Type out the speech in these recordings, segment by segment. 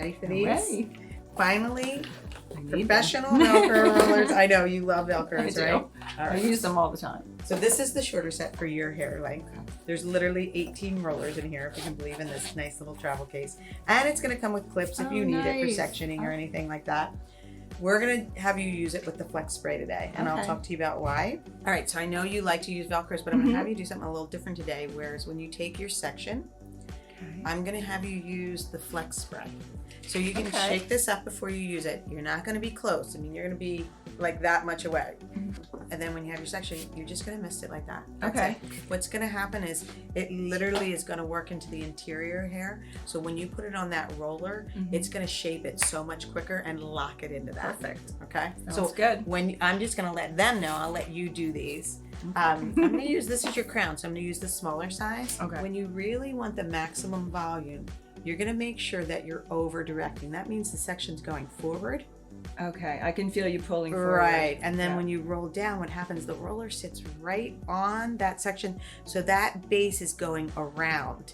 ready for these? Ready. Finally, professional Velcro rollers. I know you love Velcros, right? All right. I use them all the time. So this is the shorter set for your hair length. There's literally 18 rollers in here, if you can believe, in this nice little travel case. And it's going to come with clips if you need it for sectioning or anything like that. We're going to have you use it with the Flex Spray today, and I'll talk to you about why. All right, so I know you like to use Velcros, but I'm going to have you do something a little different today, whereas when you take your section, I'm going to have you use the Flex Spray. So you can shake this up before you use it. You're not going to be close. I mean, you're going to be like that much away. And then when you have your section, you're just going to mist it like that. That's it. What's going to happen is it literally is going to work into the interior hair. So when you put it on that roller, it's going to shape it so much quicker and lock it into that. Perfect. Okay. Sounds good. When I'm just going to let them know, I'll let you do these. I'm going to use, this is your crown, so I'm going to use the smaller size. Okay. When you really want the maximum volume, you're going to make sure that you're over directing. That means the section's going forward. Okay, I can feel you pulling forward. Right, and then when you roll down, what happens, the roller sits right on that section, so that base is going around.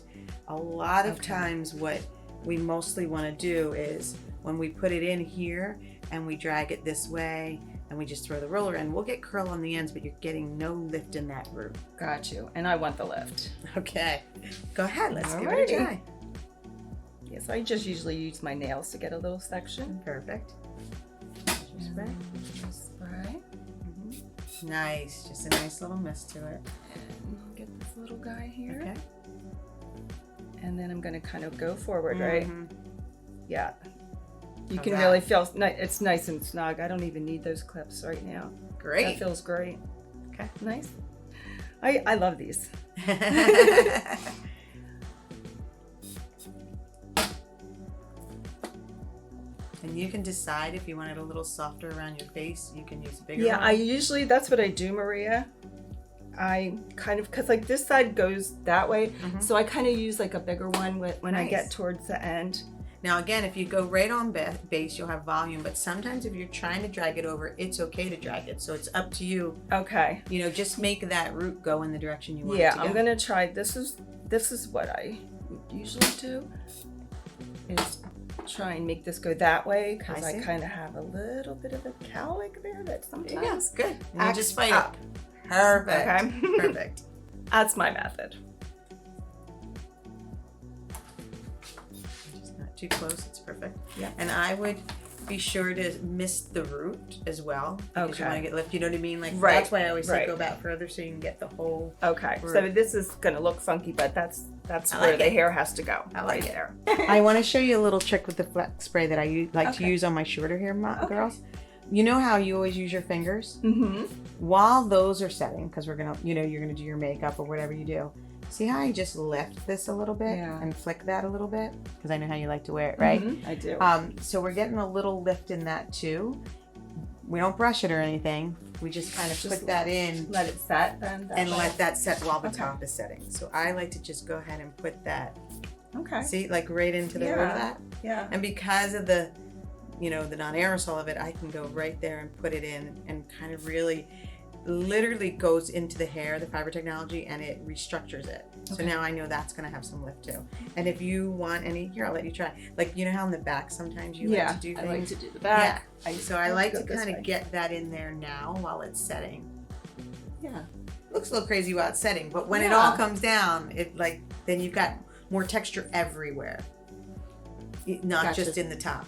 A lot of times what we mostly want to do is when we put it in here and we drag it this way and we just throw the roller in, we'll get curl on the ends, but you're getting no lift in that root. Got you, and I want the lift. Okay, go ahead, let's give it a try. Yes, I just usually use my nails to get a little section. Perfect. Spray. Spray. Nice, just a nice little mist to it. And I'll get this little guy here. Okay. And then I'm going to kind of go forward, right? Yeah. You can really feel it's nice and snug. I don't even need those clips right now. Great. That feels great. Okay. Nice. I love these. And you can decide if you want it a little softer around your face. You can use a bigger one. I usually, that's what I do, Maria. I kind of, because like this side goes that way, so I kind of use like a bigger one when I get towards the end. Now again, if you go right on base, you'll have volume, but sometimes if you're trying to drag it over, it's okay to drag it. So it's up to you. Okay. You know, just make that root go in the direction you want it to go. Yeah, I'm going to try, this is what I would usually do, is try and make this go that way, because I kind of have a little bit of a cowlick there that sometimes. Yes, good. And you just fight up. Perfect. Okay. Perfect. That's my method. Just not too close. It's perfect. Yeah. And I would be sure to mist the root as well, because you want to get lift. You know what I mean? Like that's why I always say go back further so you can get the whole. Okay. root. So this is going to look funky, but that's where the hair has to go. I like right it. there. I want to show you a little trick with the Flex Spray that I like to use on my shorter hair girls. You know how you always use your fingers? While those are setting, because we're going to, you're going to do your makeup or whatever you do. See how I just lift this a little bit and flick that a little bit? Because I know how you like to wear it, right? I do. So we're getting a little lift in that too. We don't brush it or anything. We just kind of put that in. Let it set then. And let that set while the top is setting. So I like to just go ahead and put that. Okay. See, like right into the root of that? Yeah. And because of the, the non-aerosol of it, I can go right there and put it in and kind of really, literally goes into the hair, the fiber technology, and it restructures it. So now I know that's going to have some lift too. And if you want any, here, I'll let you try. Like, you know how in the back sometimes you like to do things? I like to do the back. Yeah. So I like to kind of get that in there now while it's setting. Yeah. Looks a little crazy while it's setting, but when it all comes down, then you've got more texture everywhere. Not just in the top,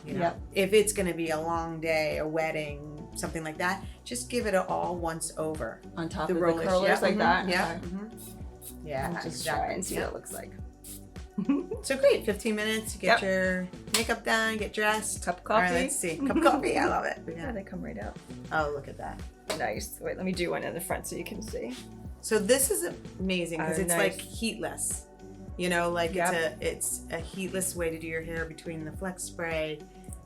If it's going to be a long day, a wedding, something like that, just give it all once over. On top of the curlers like that? Yeah. Yeah, I'll just try and see what it looks like. So great, 15 minutes to get your makeup done, get dressed. Cup of coffee. All right, let's see. Cup of coffee, I love it. Yeah, they come right out. Oh, look at that. Nice. Wait, let me do one in the front so you can see. So this is amazing because it's like heatless. It's a heatless way to do your hair between the Flex Spray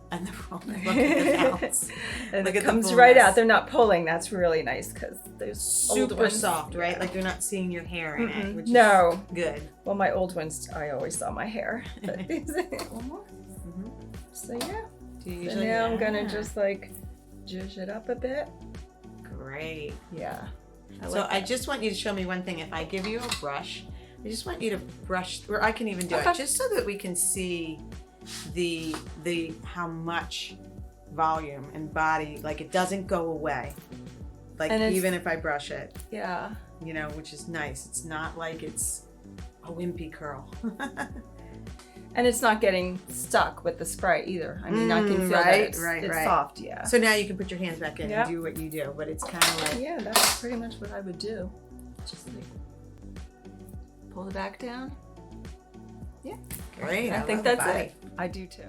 and the roller. Look at the bounce. And it comes right out. They're not pulling. That's really nice because there's super soft, right? Like you're not seeing your hair in it, which is good. Well, my old ones, I always saw my hair. So yeah. So now I'm gonna just like zhuzh it up a bit. Great. Yeah. I just want you to show me one thing. If I give you a brush, I just want you to brush, or I can even do it, just so that we can see the how much volume and body, like it doesn't go away. Like even if I brush it. Yeah. You know, which is nice. It's not like it's a wimpy curl. And it's not getting stuck with the spray either. I mean, I can feel that it's soft, yeah. So now you can put your hands back in and do what you do, but it's kind of like... Yeah, that's pretty much what I would do. Just like pull the back down. Yeah. Great. I think that's it. I do too.